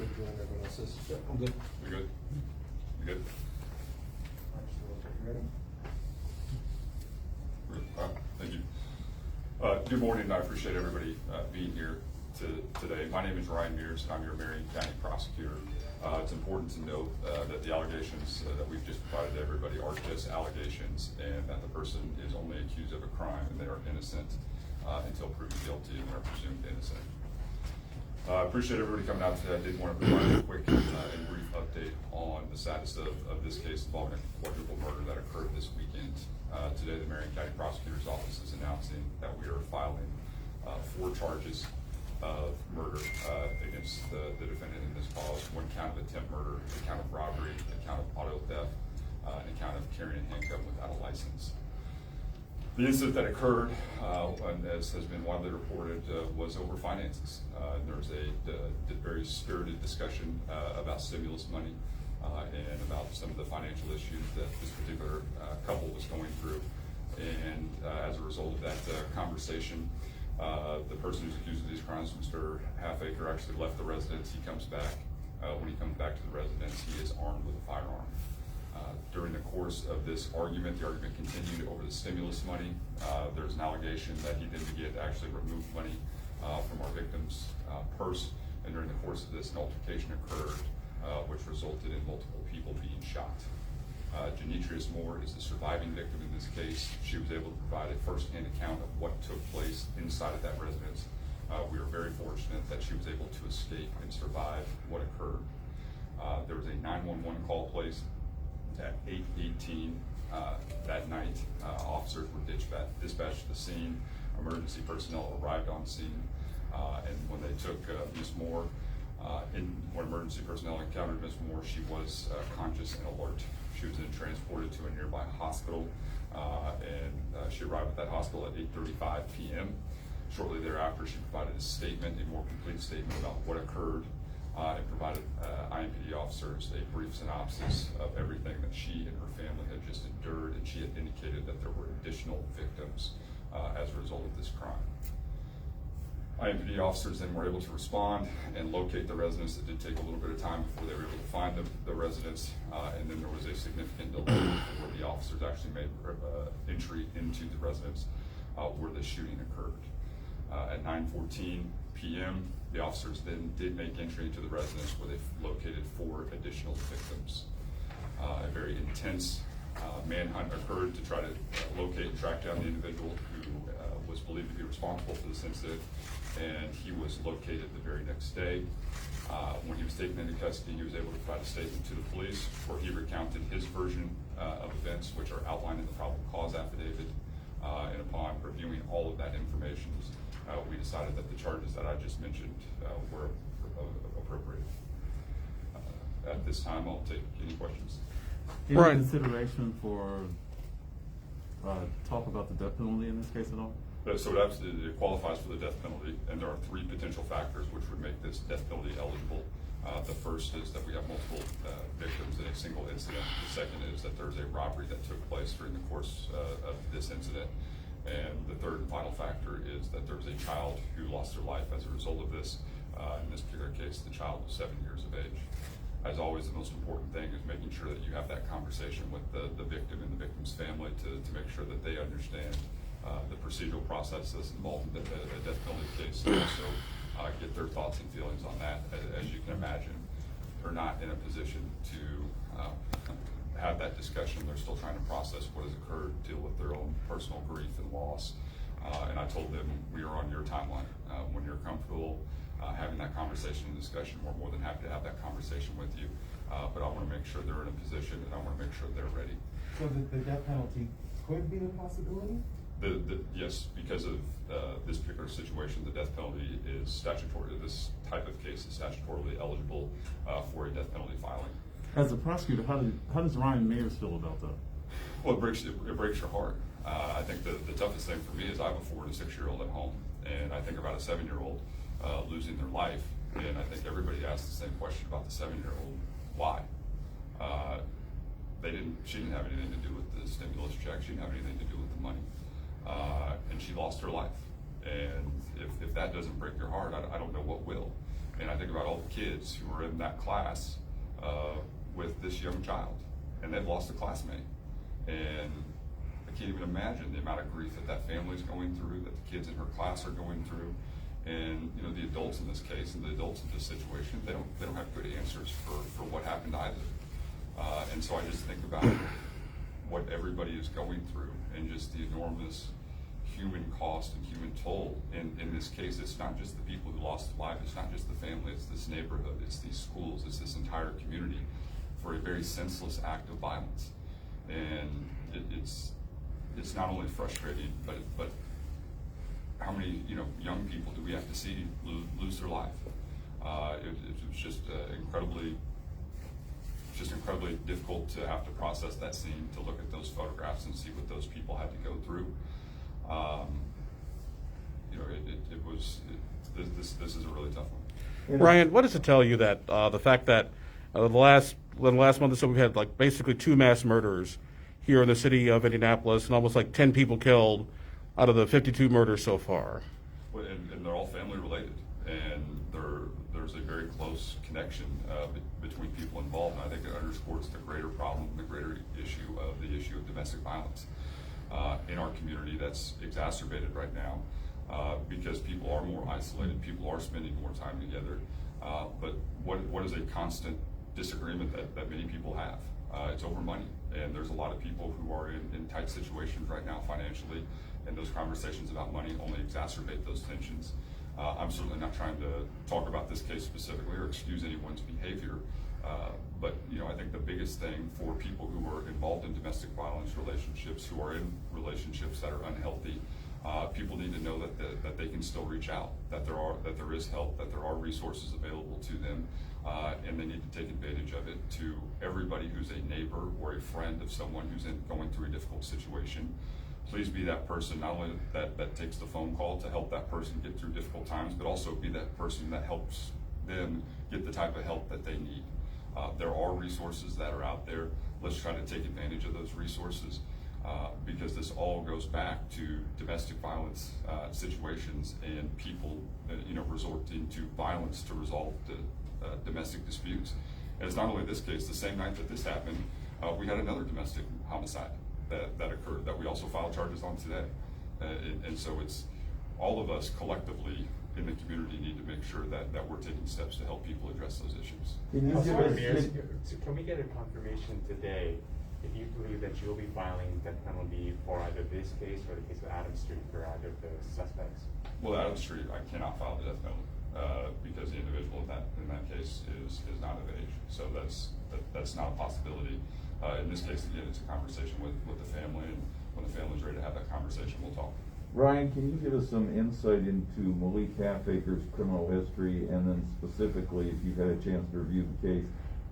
make sure everyone else is. Yeah, I'm good. You good? You good? Ready? Thank you. Good morning. I appreciate everybody being here today. My name is Ryan Mears, and I'm your Marion County Prosecutor. It's important to note that the allegations that we've just provided to everybody are just allegations, and that the person is only accused of a crime and they are innocent until proven guilty, and they're presumed innocent. I appreciate everybody coming out today. I did want to provide a quick and brief update on the status of this case involving a quadruple murder that occurred this weekend. Today, the Marion County Prosecutor's Office is announcing that we are filing 4 charges of murder against the defendant in this cause: 1 count of attempt murder, a count of robbery, a count of auto theft, and a count of carrying a handgun without a license. The incident that occurred, and as has been widely reported, was over finances. There was a very spirited discussion about stimulus money and about some of the financial issues that this particular couple was going through. And as a result of that conversation, the person who's accused of these crimes, Mr. Halfacre, actually left the residence. He comes back. When he comes back to the residence, he is armed with a firearm. During the course of this argument, the argument continued over the stimulus money. There's an allegation that he didn't actually remove money from our victim's purse, and during the course of this, an altercation occurred, which resulted in multiple people being shot. Janitrius Moore is the surviving victim in this case. She was able to provide a first-hand account of what took place inside of that residence. We are very fortunate that she was able to escape and survive what occurred. There was a 911 call placed at 8:18 that night. Officers were dispatched to the scene. Emergency personnel arrived on scene, and when they took Ms. Moore, when emergency personnel encountered Ms. Moore, she was conscious and alert. She was then transported to a nearby hospital, and she arrived at that hospital at 8:35 p.m. Shortly thereafter, she provided a statement, a more complete statement about what occurred, and provided IMPD officers a brief synopsis of everything that she and her family had just endured, and she had indicated that there were additional victims as a result of this crime. IMPD officers then were able to respond and locate the residence. It did take a little bit of time before they were able to find the residence, and then there was a significant delay before the officers actually made entry into the residence where the shooting occurred. At 9:14 p.m., the officers then did make entry into the residence where they located 4 additional victims. A very intense manhunt occurred to try to locate and track down the individual who was believed to be responsible for this incident, and he was located the very next day. When he was taken into custody, he was able to provide a statement to the police where he recounted his version of events, which are outlined in the probable cause affidavit, and upon reviewing all of that information, we decided that the charges that I just mentioned were appropriate. At this time, I'll take any questions. Any consideration for talk about the death penalty in this case at all? So it absolutely qualifies for the death penalty, and there are 3 potential factors which would make this death penalty eligible. The first is that we have multiple victims in a single incident. The second is that there's a robbery that took place during the course of this incident. And the third and final factor is that there's a child who lost their life as a result of this. In this particular case, the child was 7 years of age. As always, the most important thing is making sure that you have that conversation with the victim and the victim's family to make sure that they understand the procedural process that's involved in a death penalty case, and also get their thoughts and feelings on that. As you can imagine, they're not in a position to have that discussion. They're still trying to process what has occurred, deal with their own personal grief and loss. And I told them, we are on your timeline. When you're comfortable having that conversation and discussion, we're more than happy to have that conversation with you. But I want to make sure they're in a position, and I want to make sure they're ready. So the death penalty could be a possibility? Yes, because of this particular situation, the death penalty is statutory. This type of case is statutorily eligible for a death penalty filing. As a prosecutor, how does Ryan Mears feel about that? Well, it breaks your heart. I think the toughest thing for me is I have a 4- to 6-year-old at home, and I think about a 7-year-old losing their life, and I think everybody asks the same question about the 7-year-old. Why? She didn't have anything to do with the stimulus check. She didn't have anything to do with the money, and she lost her life. And if that doesn't break your heart, I don't know what will. And I think about all the kids who were in that class with this young child, and they've lost a classmate. And I can't even imagine the amount of grief that family's going through, that the kids in her class are going through. And you know, the adults in this case and the adults in this situation, they don't have good answers for what happened either. And so I just think about what everybody is going through and just the enormous human cost and human toll. In this case, it's not just the people who lost their life, it's not just the family, it's this neighborhood, it's these schools, it's this entire community for a very senseless act of violence. And it's not only frustrating, but how many young people do we have to see lose their life? It was just incredibly difficult to have to process that scene, to look at those photographs and see what those people had to go through. This is a really tough one. Ryan, what does it tell you that the fact that the last month or so we've had like basically 2 mass murders here in the city of Indianapolis and almost like 10 people killed out of the 52 murders so far? Well, and they're all family related, and there's a very close connection between people involved, and I think it underscores the greater problem, the greater issue of domestic violence in our community that's exacerbated right now because people are more isolated, people are spending more time together, but what is a constant disagreement that many people have? It's over money, and there's a lot of people who are in tight situations right now financially, and those conversations about money only exacerbate those tensions. I'm certainly not trying to talk about this case specifically or excuse anyone's behavior, but I think the biggest thing for people who are involved in domestic violence relationships, who are in relationships that are unhealthy, people need to know that they can still reach out, that there is help, that there are resources available to them, and they need to take advantage of it. To everybody who's a neighbor or a friend of someone who's going through a difficult situation, please be that person, not only that takes the phone call to help that person get through difficult times, but also be that person that helps them get the type of help that they need. There are resources that are out there. Let's try to take advantage of those resources because this all goes back to domestic violence situations and people resorting to violence to resolve the domestic disputes. And it's not only this case. The same night that this happened, we had another domestic homicide that occurred that we also filed charges on today. And so it's all of us collectively in the community need to make sure that we're taking steps to help people address those issues. Can we get a confirmation today if you believe that you'll be filing death penalty for either this case or the case of Adams Street for either of the suspects? Well, Adams Street, I cannot file the death penalty because the individual in that case is not of age. So that's not a possibility. In this case, again, it's a conversation with the family, and when the family's ready to have that conversation, we'll talk. Ryan, can you give us some insight into Malik Halfacre's criminal history, and then specifically, if you've had a chance to review the case,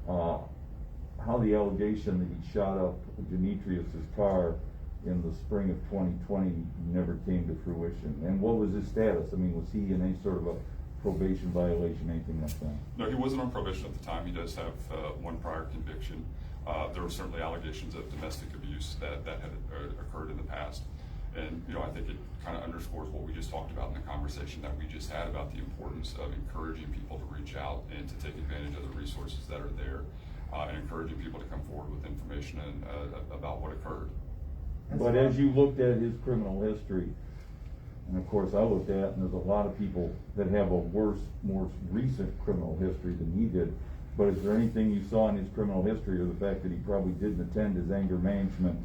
how the allegation that he shot up Demetrius's car in the spring of 2020 never came to fruition? And what was his status? I mean, was he in any sort of a probation violation, anything like that? No, he wasn't on probation at the time. He does have one prior conviction. There were certainly allegations of domestic abuse that had occurred in the past. And I think it kind of underscores what we just talked about in the conversation that we just had about the importance of encouraging people to reach out and to take advantage of the resources that are there, and encouraging people to come forward with information about what occurred. But as you looked at his criminal history, and of course I looked at it, and there's a lot of people that have a worse, more recent criminal history than he did. But is there anything you saw in his criminal history, or the fact that he probably didn't attend his anger management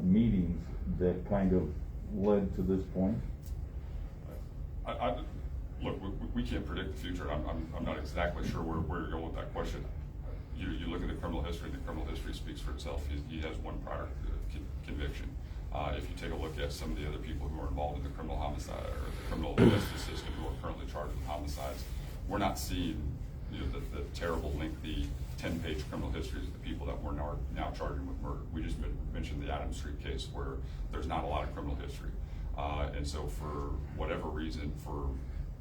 meetings, that kind of led to this point? Look, we can't predict the future. I'm not exactly sure where you're going with that question. You look at the criminal history, and the criminal history speaks for itself. He has one prior conviction. If you take a look at some of the other people who are involved in the criminal homicide or the criminal justice system who are currently charged with homicides, we're not seeing the terrible, lengthy 10-page criminal histories of the people that we're now charging with murder. We just mentioned the Adams Street case where there's not a lot of criminal history. And so for whatever reason, for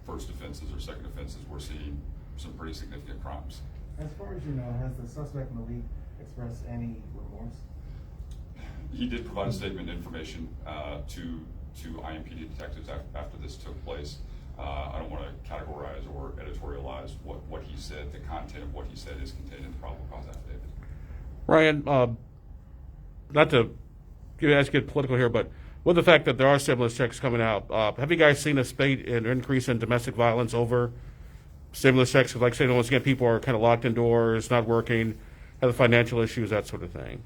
first offenses or second offenses, we're seeing some pretty significant crimes. As far as you know, has the suspect Malik expressed any remorse? He did provide a statement information to IMPD detectives after this took place. I don't want to categorize or editorialize realize what he said, the content of what he said is contained in the probable cause affidavit. Ryan, not to get political here, but with the fact that there are stimulus checks coming out, have you guys seen a spate in increase in domestic violence over stimulus checks? Like saying, once again, people are kind of locked indoors, not working, have financial issues, that sort of thing.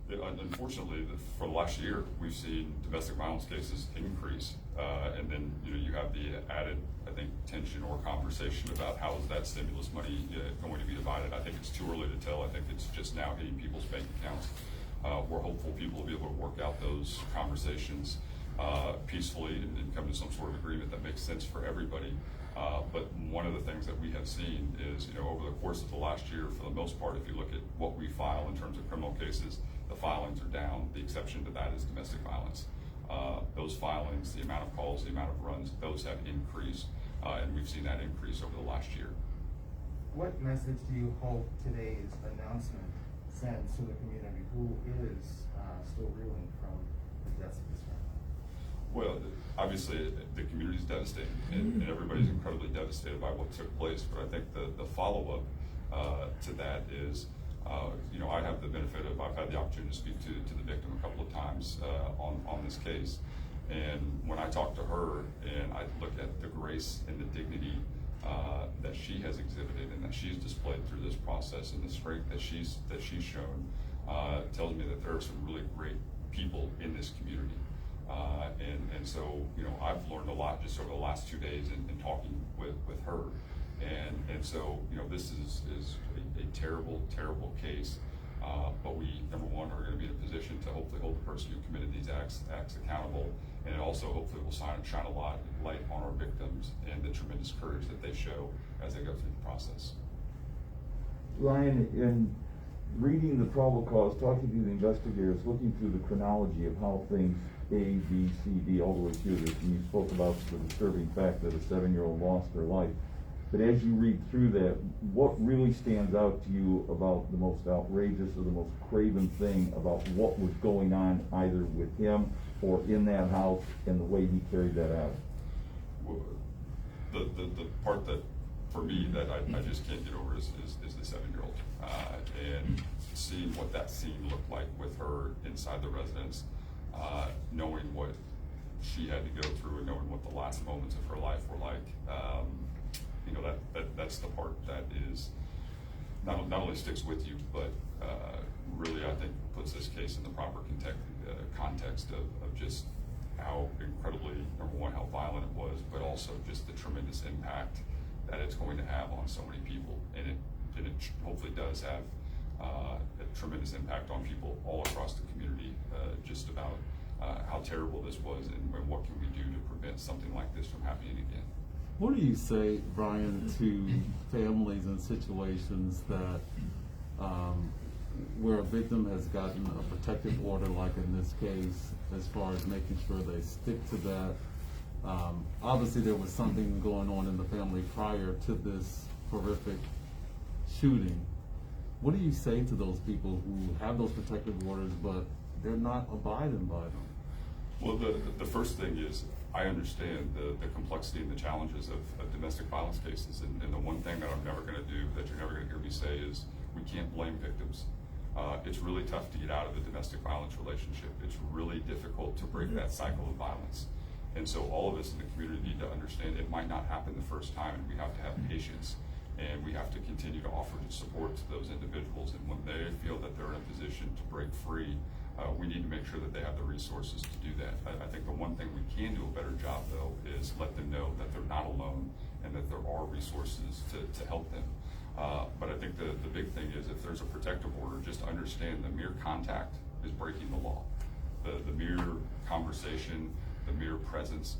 Unfortunately, for the last year, we've seen domestic violence cases increase, and then you have the added, I think, tension or conversation about how is that stimulus money going to be divided. I think it's too early to tell. I think it's just now hitting people's bank accounts. We're hopeful people will be able to work out those conversations peacefully and come to some sort of agreement that makes sense for everybody. But one of the things that we have seen is, over the course of the last year, for the most part, if you look at what we file in terms of criminal cases, the filings are down. The exception to that is domestic violence. Those filings, the amount of calls, the amount of runs, those have increased, and we've seen that increase over the last year. What message do you hope today's announcement sends to the community who is still reeling from the deaths of this family? Well, obviously, the community is devastated, and everybody's incredibly devastated by what took place. But I think the follow-up to that is, I have the benefit of, I've had the opportunity to speak to the victim a couple of times on this case. And when I talk to her and I look at the grace and the dignity that she has exhibited and that she's displayed through this process, and the strength that she's shown, tells me that there are some really great people in this community. And so, I've learned a lot just over the last 2 days in talking with her. And so, this is a terrible, terrible case. But we, number one, are going to be in a position to hopefully hold the person who committed these acts accountable. And it also hopefully will shine a light on our victims and the tremendous courage that they show as they go through the process. Ryan, in reading the probable cause, talking to the investigators, looking through the chronology of how things A, B, C, D, all the way through this, and you spoke about the disturbing fact that a 7-year-old lost her life. But as you read through that, what really stands out to you about the most outrageous or the most craven thing about what was going on either with him or in that house and the way he carried that out? Well, the part that, for me, that I just can't get over is the 7-year-old. And seeing what that scene looked like with her inside the residence, knowing what she had to go through and knowing what the last moments of her life were like, that's the part that is not only sticks with you, but really I think puts this case in the proper context of just how incredibly, number one, how violent it was, but also just the tremendous impact that it's going to have on so many people, and it hopefully does have a tremendous impact on people all across the community, just about how terrible this was and what can we do to prevent something like this from happening again. What do you say, Brian, to families in situations that where a victim has gotten a protective order, like in this case, as far as making sure they stick to that? Obviously, there was something going on in the family prior to this horrific shooting. What do you say to those people who have those protective orders, but they're not abiding by them? Well, the first thing is, I understand the complexity and the challenges of domestic violence cases, and the one thing that I'm never going to do, that you're never going to hear me say, is we can't blame victims. It's really tough to get out of a domestic violence relationship. It's really difficult to break that cycle of violence. And so all of us in the community need to understand it might not happen the first time, and we have to have patience, and we have to continue to offer support to those individuals. And when they feel that they're in a position to break free, we need to make sure that they have the resources to do that. I think the one thing we can do a better job, though, is let them know that they're not alone and that there are resources to help them. But I think the big thing is, if there's a protective order, just understand the mere contact is breaking the law. The mere conversation, the mere presence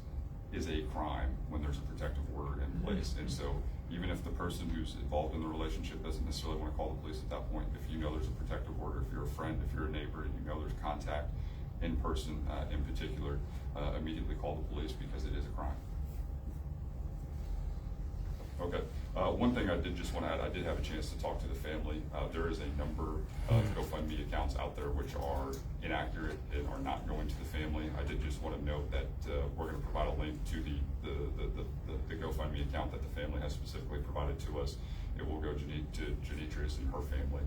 is a crime when there's a protective order in place. And so even if the person who's involved in the relationship doesn't necessarily want to call the police at that point, if you know there's a protective order, if you're a friend, if you're a neighbor, and you know there's contact in person in particular, immediately call the police, because it is a crime. Okay. One thing I did just want to add, I did have a chance to talk to the family. There is a number of GoFundMe accounts out there which are inaccurate and are not going to the family. I did just want to note that we're going to provide a link to the GoFundMe account account that the family has specifically provided to us. It will go to Janitrius and her family.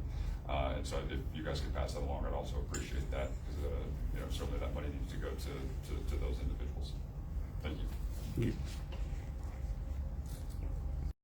And so if you guys could pass that along, I'd also appreciate that, because certainly that money needs to go to those individuals. Thank you. Thank you.